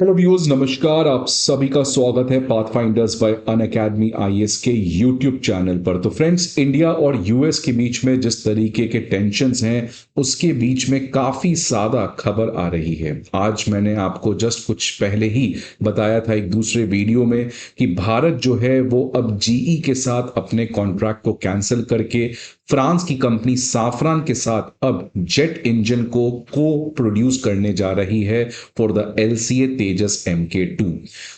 Hello viewers, नमस्कार। आप सभी का स्वागत है पाथफाइंडर्स बाय अनअकैडमी आईएएस के यूट्यूब चैनल पर। तो फ्रेंड्स, इंडिया और यूएस के बीच में जिस तरीके के टेंशन्स हैं उसके बीच में काफ़ी ज़्यादा खबर आ रही है। आज मैंने आपको जस्ट कुछ पहले ही बताया था एक दूसरे वीडियो में कि भारत जो है वो अब जीई के साथ अपने कॉन्ट्रैक्ट को कैंसिल करके फ्रांस की कंपनी साफरान के साथ अब जेट इंजन को प्रोड्यूस करने जा रही है for the LCA Tejas MK2।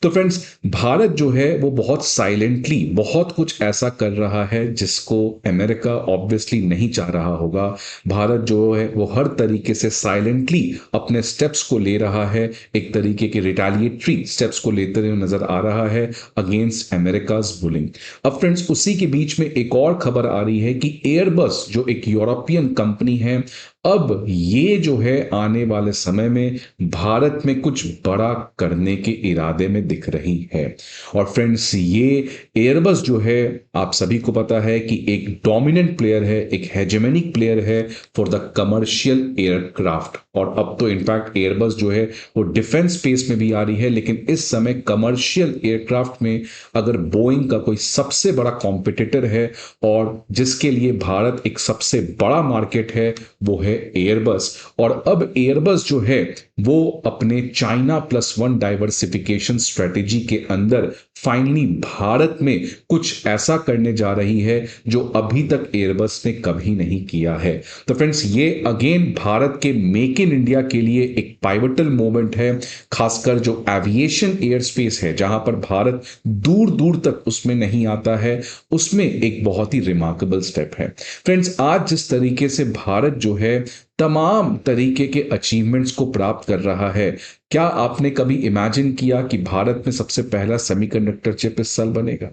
तो फ्रेंड्स, भारत जो है वो बहुत साइलेंटली बहुत कुछ ऐसा कर रहा है जिसको अमेरिका ऑब्वियसली नहीं चाह रहा होगा। भारत जो है वो हर तरीके से साइलेंटली अपने स्टेप्स को ले रहा है, एक तरीके के रिटेलिएटरी स्टेप्स को लेते हुए नजर आ रहा है अगेंस्ट अमेरिकाज बुलिंग। अब फ्रेंड्स, उसी के बीच में एक और खबर आ रही है कि एयरबस जो एक यूरोपियन कंपनी है, अब ये जो है आने वाले समय में भारत में कुछ बड़ा करने के इरादे में दिख रही है। और फ्रेंड्स, ये एयरबस जो है आप सभी को पता है कि एक डोमिनेंट प्लेयर है, एक हेजेमोनिक प्लेयर है फॉर द कमर्शियल एयरक्राफ्ट। और अब तो इनफैक्ट एयरबस जो है वो डिफेंस स्पेस में भी आ रही है, लेकिन इस समय कमर्शियल एयरक्राफ्ट में अगर बोइंग का कोई सबसे बड़ा कॉम्पिटिटर है और जिसके लिए भारत एक सबसे बड़ा मार्केट है, वो है एयरबस। और अब एयरबस जो है वो अपने China plus one diversification strategy के अंदर फाइनली भारत में कुछ ऐसा करने जा रही है जो अभी तक एयरबस ने कभी नहीं किया है। तो फ्रेंड्स, ये अगेन भारत के मेक इन इंडिया के लिए एक पाइवटल मोमेंट है, खासकर जो एविएशन एयर स्पेस है जहां पर भारत दूर दूर तक उसमें नहीं आता है, उसमें एक बहुत ही रिमार्केबल स्टेप है। फ्रेंड्स, आज जिस तरीके से भारत जो है तमाम तरीके के अचीवमेंट्स को प्राप्त कर रहा है, क्या आपने कभी इमेजिन किया कि भारत में सबसे पहला सेमीकंडक्टर चिप इस साल बनेगा?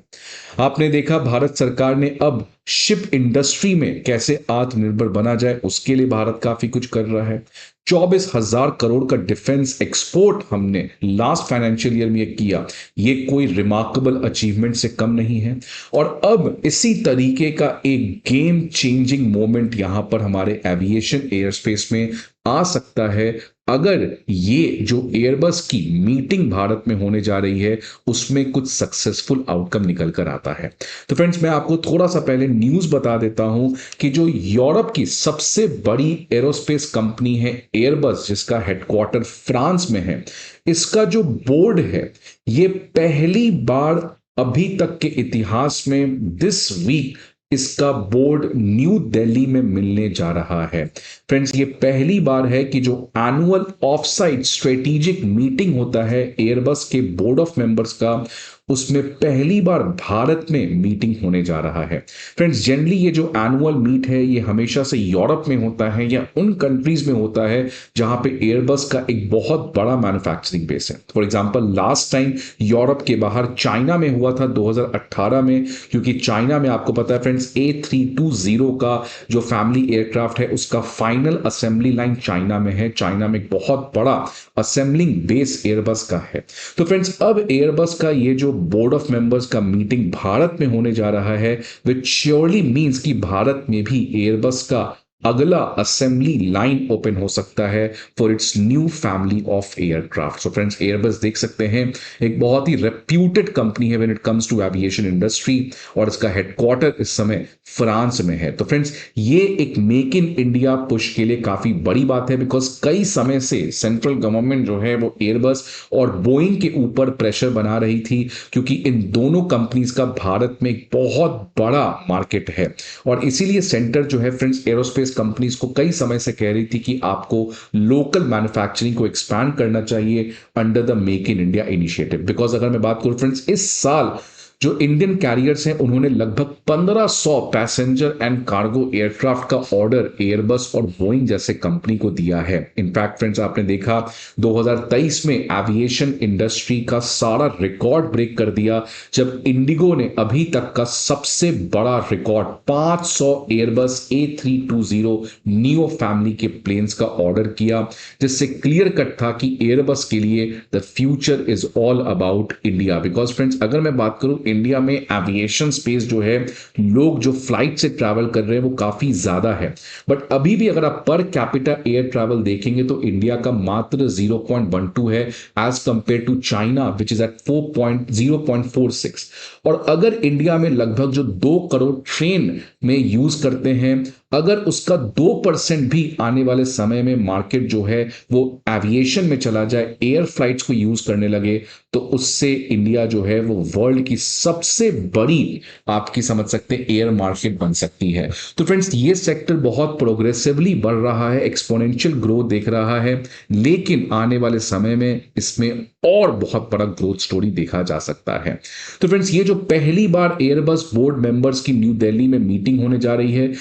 आपने देखा भारत सरकार ने अब शिप इंडस्ट्री में कैसे आत्मनिर्भर बना जाए उसके लिए भारत काफी कुछ कर रहा है। 24,000 करोड़ का डिफेंस एक्सपोर्ट हमने लास्ट फाइनेंशियल ईयर में किया, ये कोई रिमार्केबल अचीवमेंट से कम नहीं है। और अब इसी तरीके का एक गेम चेंजिंग मोमेंट यहां पर हमारे एविएशन एयर स्पेस में आ सकता है अगर ये जो एयरबस की मीटिंग भारत में होने जा रही है उसमें कुछ सक्सेसफुल आउटकम निकल कर आता है। तो फ्रेंड्स, मैं आपको थोड़ा सा पहले न्यूज बता देता हूं कि जो यूरोप की सबसे बड़ी एरोस्पेस कंपनी है एयरबस, जिसका हेडक्वार्टर फ्रांस में है, इसका जो बोर्ड है ये पहली बार अभी तक के इतिहास में दिस वीक इसका बोर्ड न्यू दिल्ली में मिलने जा रहा है। फ्रेंड्स, ये पहली बार है कि जो एनुअल ऑफसाइट स्ट्रेटेजिक मीटिंग होता है एयरबस के बोर्ड ऑफ मेंबर्स का, उसमें पहली बार भारत में मीटिंग होने जा रहा है। फ्रेंड्स, जनरली ये जो एनुअल मीट है ये हमेशा से यूरोप में होता है या उन कंट्रीज में होता है जहां पे एयरबस का एक बहुत बड़ा मैन्युफैक्चरिंग बेस है। For example, last time Europe के बाहर चाइना में हुआ था 2018 में, क्योंकि चाइना में आपको पता है फ्रेंड्स A320 का जो फैमिली एयरक्राफ्ट है उसका फाइनल असेंबली लाइन चाइना में है। चाइना में एक बहुत बड़ा असेंबलिंग बेस एयरबस का है। तो फ्रेंड्स, अब एयरबस का ये जो बोर्ड ऑफ मेंबर्स का मीटिंग भारत में होने जा रहा है, विच श्योरली मींस कि भारत में भी एयरबस का अगला असेंबली लाइन ओपन हो सकता है for its new family of aircraft. So friends, Airbus देख सकते हैं एक बहुत ही रेप्यूटेड कंपनी है when it comes to aviation industry, और इसका हेडक्वार्टर इस समय फ्रांस में है। तो फ्रेंड्स, ये एक मेक इन इंडिया पुश के लिए काफी बड़ी बात है, बिकॉज कई समय से सेंट्रल गवर्नमेंट जो है वो एयरबस और बोइंग के ऊपर प्रेशर बना रही थी, क्योंकि इन दोनों कंपनीज का भारत में एक बहुत बड़ा मार्केट है। और इसीलिए सेंटर जो है फ्रेंड्स एरोस्पेस कंपनीज को कई समय से कह रही थी कि आपको लोकल मैन्युफैक्चरिंग को एक्सपैंड करना चाहिए under the make in India initiative. Because अगर मैं बात करूं फ्रेंड्स, इस साल जो इंडियन कैरियर्स हैं उन्होंने लगभग 1500 पैसेंजर एंड कार्गो एयरक्राफ्ट का ऑर्डर एयरबस और बोइंग जैसे कंपनी को दिया है। इनफैक्ट फ्रेंड्स, आपने देखा 2023 में एविएशन इंडस्ट्री का सारा रिकॉर्ड ब्रेक कर दिया जब इंडिगो ने अभी तक का सबसे बड़ा record 500 Airbus A320 neo family के प्लेन्स का ऑर्डर किया, जिससे क्लियर कट था कि एयरबस के लिए the future is all about India. Because friends, अगर मैं बात करूं इंडिया में एविएशन स्पेस जो है, लोग जो फ्लाइट से ट्रैवल कर रहे हैं वो काफी ज्यादा है। बट अभी भी अगर आप पर कैपिटा एयर ट्रैवल देखेंगे तो इंडिया का मात्र 0.12 है as compare to China which is at 0.46। और अगर इंडिया में लगभग जो 2 करोड़ ट्रेन में यूज करते हैं, अगर उसका 2% भी आने वाले समय में मार्केट जो है वो एविएशन में चला जाए, एयर फ्लाइट्स को यूज करने लगे, तो उससे इंडिया जो है वो वर्ल्ड की सबसे बड़ी, आपकी समझ सकते हैं, एयर मार्केट बन सकती है। तो फ्रेंड्स, ये सेक्टर बहुत प्रोग्रेसिवली बढ़ रहा है, एक्सपोनेंशियल ग्रोथ देख रहा है, लेकिन आने वाले समय में इसमें और बहुत बड़ा ग्रोथ स्टोरी देखा जा सकता है। तो फ्रेंड्स, ये जो पहली बार एयरबस बोर्ड मेंबर्स की न्यू दिल्ली में मीटिंग होने जा रही है,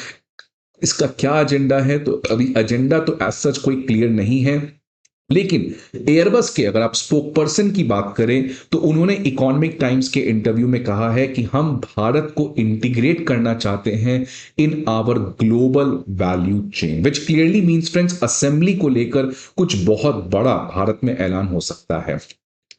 इसका क्या एजेंडा है, तो अभी एजेंडा तो एज सच कोई क्लियर नहीं है, लेकिन एयरबस के अगर आप स्पोक पर्सन की बात करें तो उन्होंने इकोनॉमिक टाइम्स के इंटरव्यू में कहा है कि हम भारत को इंटीग्रेट करना चाहते हैं in our global value chain, which clearly means friends, assembly को लेकर कुछ बहुत बड़ा भारत में ऐलान हो सकता है।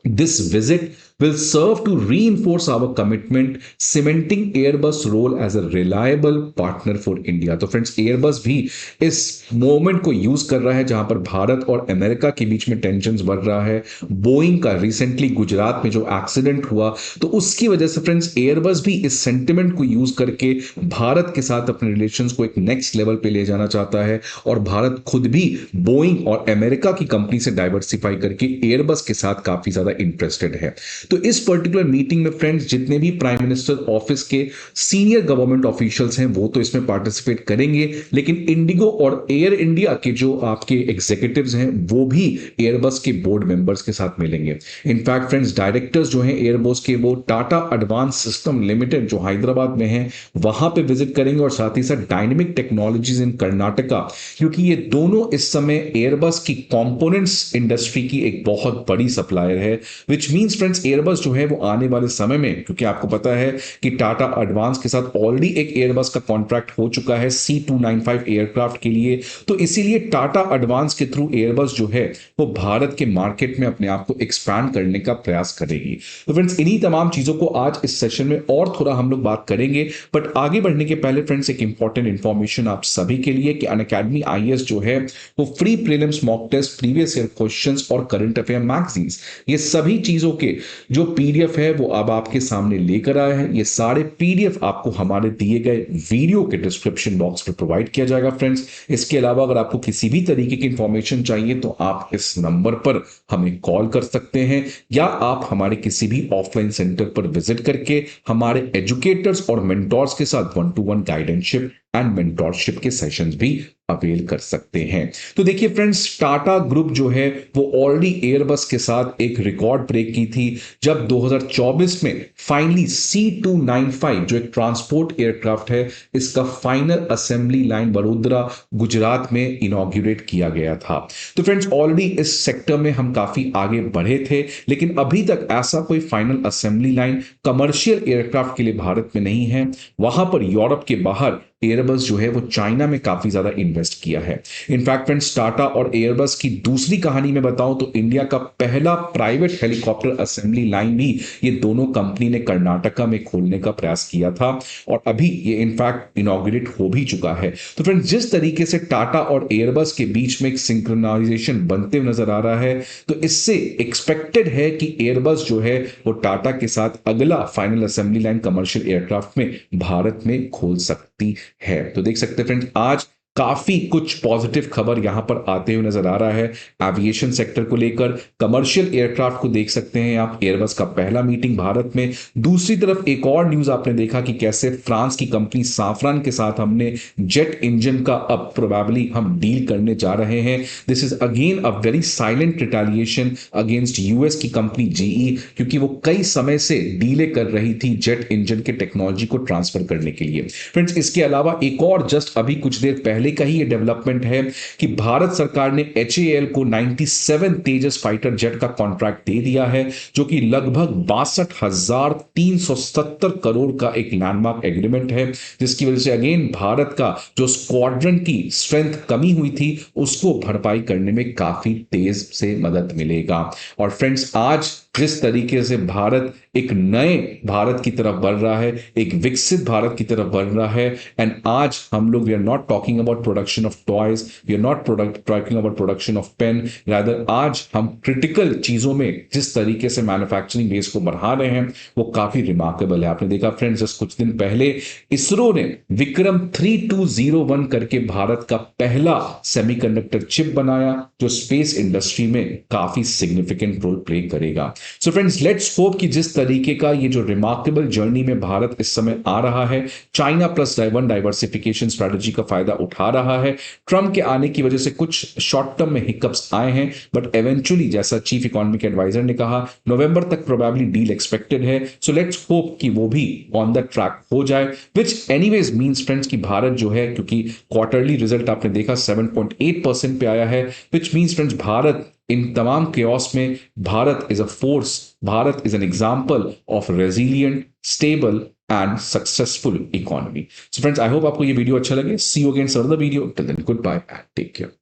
This visit will serve to reinforce our commitment, cementing Airbus role as a reliable partner for India। तो फ्रेंड्स, Airbus भी इस मोमेंट को यूज कर रहा है जहां पर भारत और अमेरिका के बीच में टेंशंस बढ़ रहा है। बोइंग का रिसेंटली गुजरात में जो एक्सीडेंट हुआ, तो उसकी वजह से फ्रेंड्स Airbus भी इस सेंटिमेंट को यूज करके भारत के साथ अपने रिलेशंस को एक नेक्स्ट लेवल पे ले जाना चाहता है, और भारत खुद भी बोइंग और अमेरिका की कंपनी से डाइवर्सिफाई करके Airbus के साथ काफी ज्यादा इंटरेस्टेड है। तो इस पर्टिकुलर मीटिंग में फ्रेंड्स, जितने भी प्राइम मिनिस्टर ऑफिस के सीनियर गवर्नमेंट ऑफिशियल्स हैं वो तो इसमें पार्टिसिपेट करेंगे, लेकिन इंडिगो और एयर इंडिया के जो आपके एग्जीक्यूटिव्स हैं वो भी एयरबस के बोर्ड मेंबर्स के साथ मिलेंगे। इनफैक्ट फ्रेंड्स, डायरेक्टर्स जो हैं एयरबस के, वो टाटा एडवांस सिस्टम लिमिटेड जो हैदराबाद में है वहां पे विजिट करेंगे, और साथ ही साथ डायनेमिक टेक्नोलॉजीज इन कर्नाटका, क्योंकि ये दोनों इस समय एयरबस की कंपोनेंट्स इंडस्ट्री की एक बहुत बड़ी सप्लायर है, विच मीन्स फ्रेंड्स एयरबस जो है वो आने वाले समय में, क्योंकि आपको पता है कि टाटा एडवांस के साथ ऑलरेडी एक एयरबस का कॉन्ट्रैक्ट हो चुका है C295 एयरक्राफ्ट के लिए, तो इसीलिए टाटा एडवांस के थ्रू एयरबस जो है वो भारत के मार्केट में अपने आप को एक्सपैंड करने का प्रयास करेगी। तो फ्रेंड्स, इन्हीं तमाम चीजों को आज इस सेशन में और थोड़ा हम लोग बात करेंगे, बट आगे बढ़ने के पहले फ्रेंड्स एक इंपॉर्टेंट इंफॉर्मेशन आप सभी के लिए कि अनअकैडमी आईएएस जो है वो free prelims, mock test, previous year questions और करंट अफेयर मैगजीन्स, ये सभी चीजों के जो पीडीएफ है वो अब आपके सामने लेकर आया है। ये सारे पीडीएफ आपको हमारे दिए गए वीडियो के डिस्क्रिप्शन बॉक्स में प्रोवाइड किया जाएगा फ्रेंड्स। इसके अलावा अगर आपको किसी भी तरीके की इंफॉर्मेशन चाहिए तो आप इस नंबर पर हमें कॉल कर सकते हैं, या आप हमारे किसी भी ऑफलाइन सेंटर पर विजिट करके हमारे एजुकेटर्स और मेंटोर्स के साथ 1-to-1 गाइडेंसशिप एंड मेंटोरशिप के सेशंस भी अवेल कर सकते हैं। तो देखिए फ्रेंड्स, टाटा ग्रुप जो है वो ऑलरेडी एयरबस के साथ एक रिकॉर्ड ब्रेक की थी जब 2024 में फाइनली C295 जो एक ट्रांसपोर्ट एयरक्राफ्ट है, इसका final assembly line Vadodara Gujarat में इनॉग्रेट किया गया था। तो फ्रेंड्स, ऑलरेडी इस सेक्टर में हम काफी आगे बढ़े थे, लेकिन अभी तक ऐसा कोई final assembly line commercial aircraft के लिए भारत में नहीं है। वहां पर यूरोप के बाहर एयरबस जो है वो चाइना में काफी ज्यादा इन्वेस्ट किया है। इनफैक्ट फ्रेंड्स, टाटा और एयरबस की दूसरी कहानी में बताऊं तो इंडिया का पहला प्राइवेट हेलीकॉप्टर असेंबली लाइन भी ये दोनों कंपनी ने कर्नाटका में खोलने का प्रयास किया था, और अभी ये इनफैक्ट इनॉग्रेट हो भी चुका है। तो फ्रेंड्स, जिस तरीके से टाटा और एयरबस के बीच में एक सिंक्रोनाइजेशन बनते हुए नजर आ रहा है, तो इससे एक्सपेक्टेड है कि एयरबस जो है वो टाटा के साथ अगला final assembly line commercial aircraft में भारत में खोल सकती है। तो देख सकते हैं फ्रेंड्स, आज काफी कुछ पॉजिटिव खबर यहां पर आते हुए नजर आ रहा है एविएशन सेक्टर को लेकर। कमर्शियल एयरक्राफ्ट को देख सकते हैं आप, एयरबस का पहला मीटिंग भारत में। दूसरी तरफ एक और न्यूज आपने देखा कि कैसे फ्रांस की कंपनी साफरान के साथ हमने जेट इंजन का अब प्रोबेबली हम डील करने जा रहे हैं। This is again a very silent retaliation against US की कंपनी जीई, क्योंकि वो कई समय से डीले कर रही थी जेट इंजन के टेक्नोलॉजी को ट्रांसफर करने के लिए। फ्रेंड्स, इसके अलावा एक और जस्ट अभी कुछ देर पहले का ही ये डेवलपमेंट है कि भारत सरकार ने HAL को 97 तेजस फाइटर जेट का कॉन्ट्रैक्ट दे दिया है, जो कि लगभग 62,370 करोड़ का एक लैंडमार्क एग्रीमेंट है, जिसकी वजह से अगेन भारत का जो स्क्वाड्रन की स्ट्रेंथ कमी हुई थी उसको भरपाई करने में काफी तेज से मदद मिलेगा। और फ्रेंड्स, आज जिस तरीके से भारत एक नए भारत की तरफ बढ़ रहा है, एक विकसित भारत की तरफ बढ़ रहा है। एंड आज हम लोग we are not talking about production of toys, we are not talking about production of pen, rather आज हम क्रिटिकल चीजों में जिस तरीके से मैन्युफैक्चरिंग बेस को बढ़ा रहे हैं वो काफी रिमार्केबल है। आपने देखा फ्रेंड्स, जस्ट कुछ दिन पहले इसरो ने विक्रम 3201 करके भारत का पहला सेमीकंडक्टर चिप बनाया जो स्पेस इंडस्ट्री में काफी सिग्निफिकेंट रोल प्ले करेगा। सो फ्रेंड्स, लेट्स होप कि जिस तरीके का ये जो रिमार्केबल जर्नी में भारत इस समय आ रहा है, China plus one diversification strategy का फायदा उठा रहा है। ट्रंप के आने की वजह से कुछ शॉर्ट टर्म में हिकअप्स आए हैं, बट एवेंचुअली जैसा चीफ इकोनॉमिक एडवाइजर ने कहा नवंबर तक प्रोबेबली डील एक्सपेक्टेड है। सो लेट्स होप कि वो भी ऑन द ट्रैक हो जाए, विच एनीवेज मींस फ्रेंड्स कि भारत जो है, क्योंकि क्वार्टरली रिजल्ट आपने देखा 7.8% पे आया है, विच मींस फ्रेंड्स भारत इन तमाम केओस में Bharat is a force, Bharat is an example of resilient, stable and successful economy. So friends, I hope आपको ये वीडियो अच्छा लगे। See you again sir the video, till then good bye and take care.